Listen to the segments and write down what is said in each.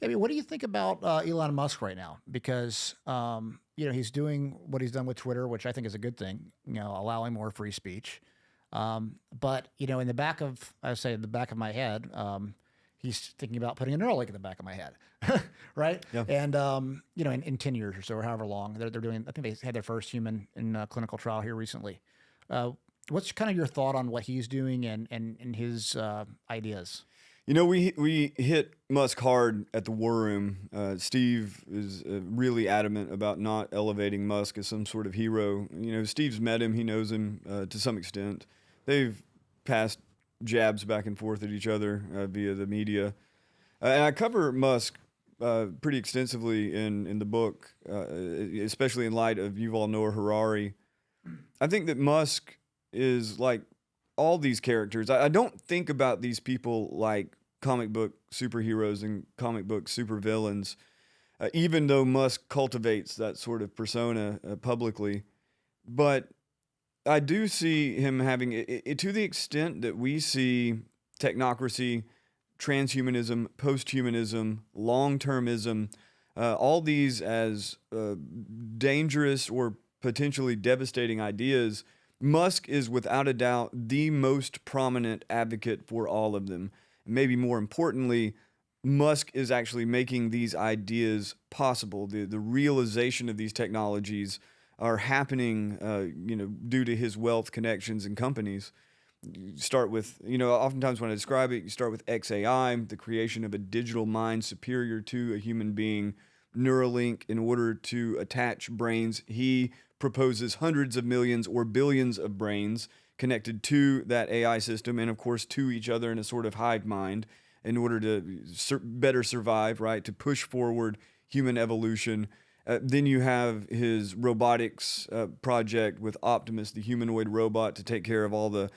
I mean, what do you think about Elon Musk right now? Because he's doing what he's done with Twitter, which I think is a good thing. Allowing more free speech. But in the back of, I say, in the back of my head, he's thinking about putting a Neuralink in the back of my head, right? Yeah. And in 10 years or so, or however long they're doing, I think they had their first human in a clinical trial here recently. What's kind of your thought on what he's doing and his ideas? We hit Musk hard at the War Room. Steve is really adamant about not elevating Musk as some sort of hero. Steve's met him; he knows him to some extent. They've passed jabs back and forth at each other via the media, and I cover Musk pretty extensively in the book, especially in light of Yuval Noah Harari. I think that Musk is like all these characters. I don't think about these people like comic book superheroes and comic book supervillains, even though Musk cultivates that sort of persona publicly. But I do see him having it to the extent that we see technocracy, transhumanism, posthumanism, long-termism, all these as dangerous or potentially devastating ideas. Musk is without a doubt the most prominent advocate for all of them. Maybe more importantly, Musk is actually making these ideas possible. The realization of these technologies are happening, due to his wealth, connections, and companies. You start with, oftentimes when I describe it, you start with XAI, the creation of a digital mind superior to a human being, Neuralink, in order to attach brains. He proposes hundreds of millions or billions of brains connected to that AI system and, of course, to each other in a sort of hive mind in order to better survive, right, to push forward human evolution. Then you have his robotics project with Optimus, the humanoid robot, to take care of all the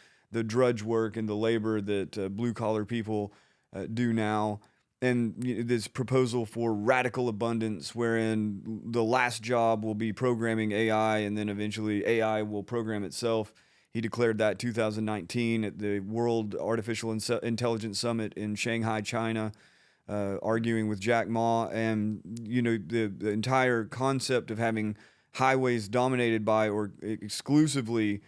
drudge work and the labor that blue-collar people do now. And this proposal for radical abundance, wherein the last job will be programming AI, and then eventually AI will program itself. He declared that 2019 at the World Artificial Intelligence Summit in Shanghai, China, arguing with Jack Ma. And the entire concept of having highways dominated by or exclusively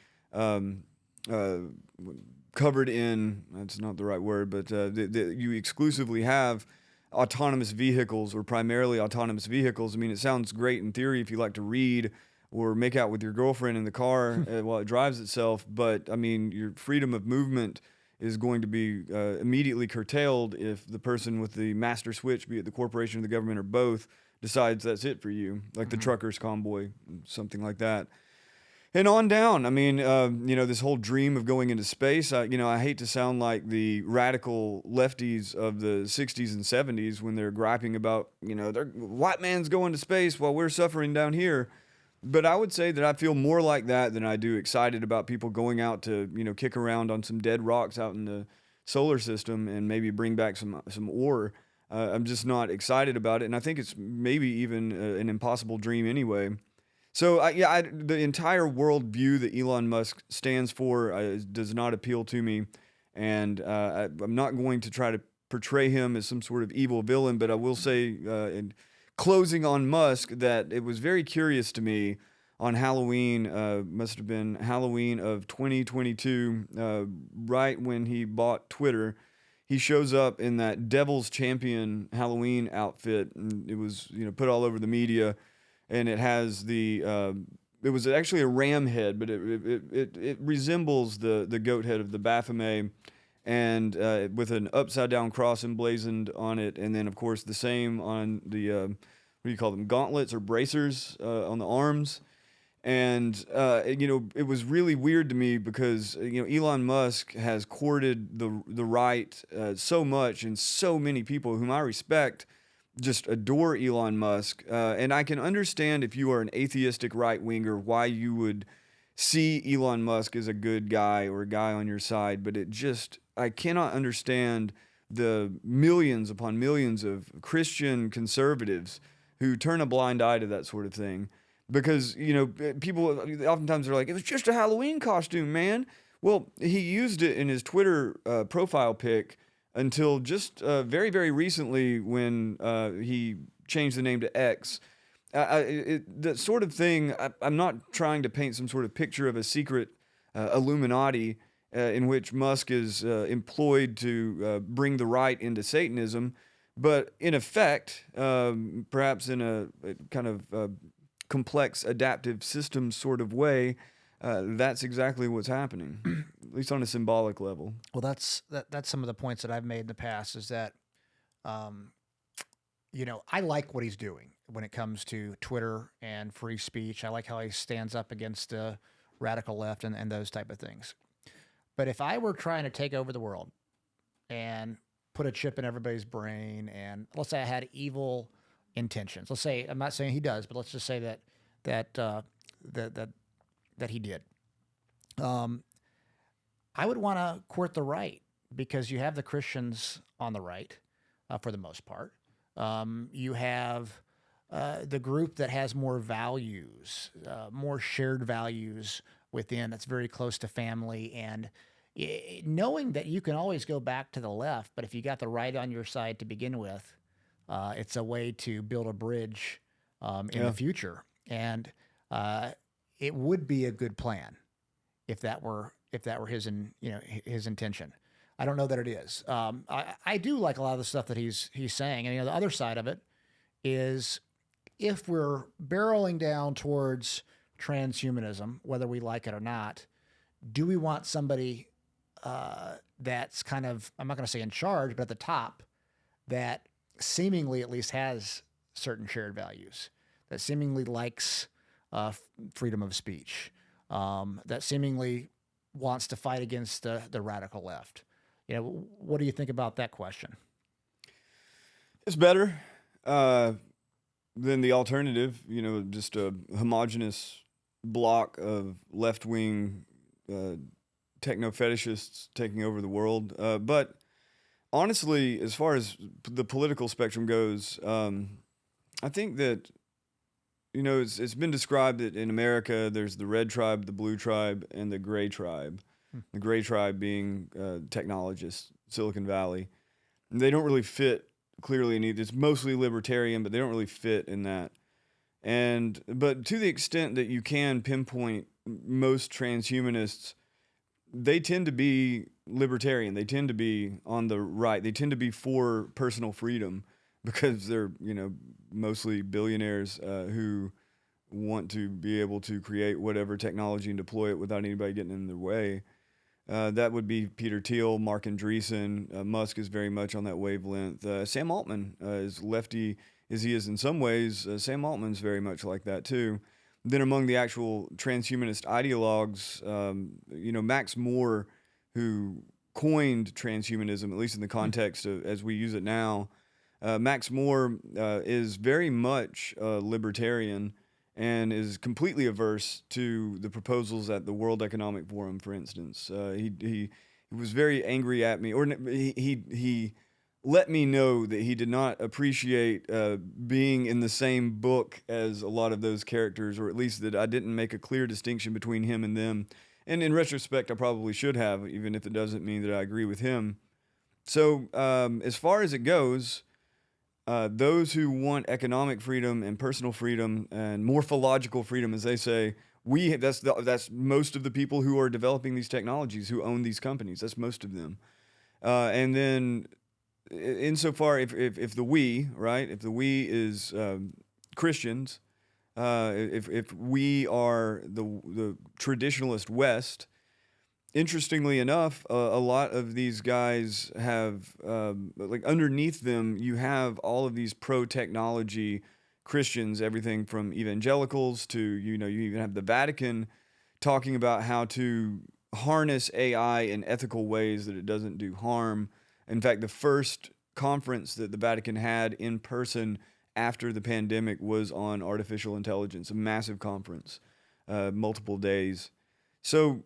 covered in, that's not the right word, but you exclusively have autonomous vehicles or primarily autonomous vehicles. I mean, it sounds great in theory if you like to read or make out with your girlfriend in the car while it drives itself. But I mean, your freedom of movement is going to be immediately curtailed if the person with the master switch, be it the corporation or the government or both, decides that's it for you, like the truckers convoy, something like that. And on down. I mean, this whole dream of going into space, I hate to sound like the radical lefties of the 60s and 70s when they're griping about, white man's going to space while we're suffering down here. But I would say that I feel more like that than I do excited about people going out to, kick around on some dead rocks out in the solar system and maybe bring back some ore. I'm just not excited about it. And I think it's maybe even an impossible dream anyway. So, the entire worldview that Elon Musk stands for does not appeal to me. And I'm not going to try to portray him as some sort of evil villain, but I will say, in closing on Musk, that it was very curious to me on Halloween, must have been Halloween of 2022, right when he bought Twitter. He shows up in that Devil's Champion Halloween outfit, and it was, put all over the media. And it has it was actually a ram head, but it resembles the goat head of the Baphomet, and with an upside down cross emblazoned on it, and then of course the same on the what do you call them, gauntlets or bracers on the arms. And it was really weird to me because Elon Musk has courted the right so much, and so many people whom I respect just adore Elon Musk. And I can understand if you are an atheistic right-winger why you would see Elon Musk as a good guy or a guy on your side. But I cannot understand the millions upon millions of Christian conservatives who turn a blind eye to that sort of thing. Because, people oftentimes are like, it was just a Halloween costume, man. Well, he used it in his Twitter profile pic until just very, very recently when he changed the name to X. That sort of thing, I'm not trying to paint some sort of picture of a secret Illuminati in which Musk is employed to bring the right into Satanism, but in effect, perhaps in a kind of complex adaptive system sort of way, that's exactly what's happening, at least on a symbolic level. Well, that's some of the points that I've made in the past is that, um, I like what he's doing when it comes to Twitter and free speech. I like how he stands up against the radical left and those type of things. But if I were trying to take over the world and put a chip in everybody's brain, and let's say I had evil intentions, let's say I'm not saying he does, but let's just say that that that that he did. Um, I would want to court the right because you have the Christians on the right for the most part. You have the group that has more values, more shared values within that's very close to family. And knowing that you can always go back to the left, but if you got the right on your side to begin with, it's a way to build a bridge in the Yeah. future. And it would be a good plan if that were his intention. I don't know that it is. I do like a lot of the stuff that he's saying, and the other side of it is if we're barreling down towards transhumanism, whether we like it or not, do we want somebody that's kind of, I'm not going to say in charge, but at the top that seemingly at least has certain shared values, that seemingly likes freedom of speech, that seemingly wants to fight against the radical left? What do you think about that question? It's better than the alternative, just a homogenous block of left wing techno fetishists taking over the world. But honestly, as far as the political spectrum goes, I think that, it's been described that in America there's the red tribe, the blue tribe, and the gray tribe. The gray tribe being technologists, Silicon Valley. And they don't really fit clearly in either. It's mostly libertarian, but they don't really fit in that. But to the extent that you can pinpoint most transhumanists, they tend to be libertarian. They tend to be on the right. They tend to be for personal freedom because they're, mostly billionaires who want to be able to create whatever technology and deploy it without anybody getting in their way. That would be Peter Thiel, Mark Andreessen. Musk is very much on that wavelength. Sam Altman, as lefty as he is in some ways, Sam Altman's very much like that too. Then among the actual transhumanist ideologues, Max Moore, who coined transhumanism, at least in the context of as we use it now, Max Moore is very much libertarian and is completely averse to the proposals at the World Economic Forum, for instance. He was very angry at me, or he let me know that he did not appreciate being in the same book as a lot of those characters, or at least that I didn't make a clear distinction between him and them. And in retrospect, I probably should have, even if it doesn't mean that I agree with him. So as far as it goes, those who want economic freedom and personal freedom and morphological freedom, as they say, that's most of the people who are developing these technologies, who own these companies. That's most of them. And then, insofar if the we, right, if the we is Christians, if we are the traditionalist West. Interestingly enough, a lot of these guys have, like underneath them, you have all of these pro-technology Christians, everything from evangelicals to, you even have the Vatican talking about how to harness AI in ethical ways that it doesn't do harm. In fact, the first conference that the Vatican had in person after the pandemic was on artificial intelligence, a massive conference, multiple days. So,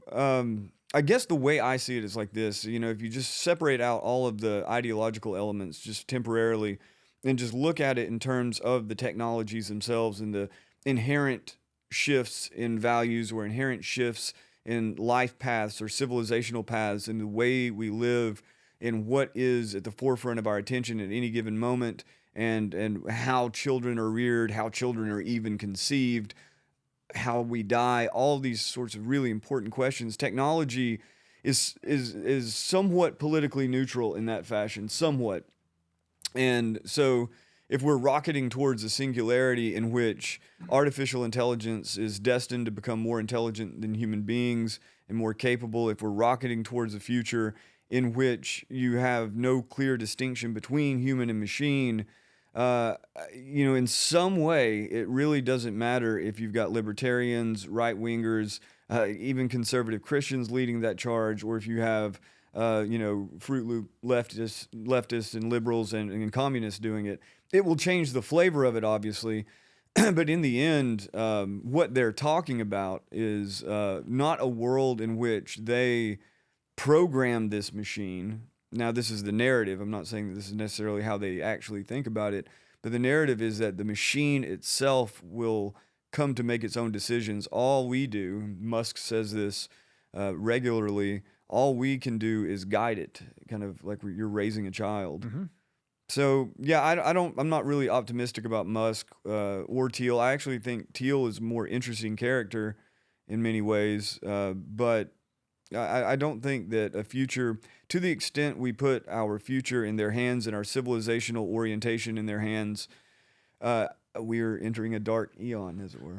I guess the way I see it is like this, if you just separate out all of the ideological elements just temporarily and just look at it in terms of the technologies themselves and the inherent shifts in values or inherent shifts in life paths or civilizational paths and the way we live in what is at the forefront of our attention at any given moment, and how children are reared, how children are even conceived, how we die, all these sorts of really important questions. Technology is somewhat politically neutral in that fashion, somewhat. And so if we're rocketing towards a singularity in which artificial intelligence is destined to become more intelligent than human beings and more capable, if we're rocketing towards a future in which you have no clear distinction between human and machine, in some way, it really doesn't matter if you've got libertarians, right-wingers, even conservative Christians leading that charge, or if you have, Fruit Loop leftists and liberals and communists doing it. It will change the flavor of it, obviously. But in the end, what they're talking about is not a world in which they program this machine. Now, this is the narrative. I'm not saying that this is necessarily how they actually think about it, but the narrative is that the machine itself will come to make its own decisions. All we do, Musk says this regularly, all we can do is guide it, kind of like you're raising a child. Mm-hmm. So yeah, I'm not really optimistic about Musk or Thiel. I actually think Thiel is a more interesting character in many ways, but I don't think that a future, to the extent we put our future in their hands and our civilizational orientation in their hands, we are entering a dark eon, as it were.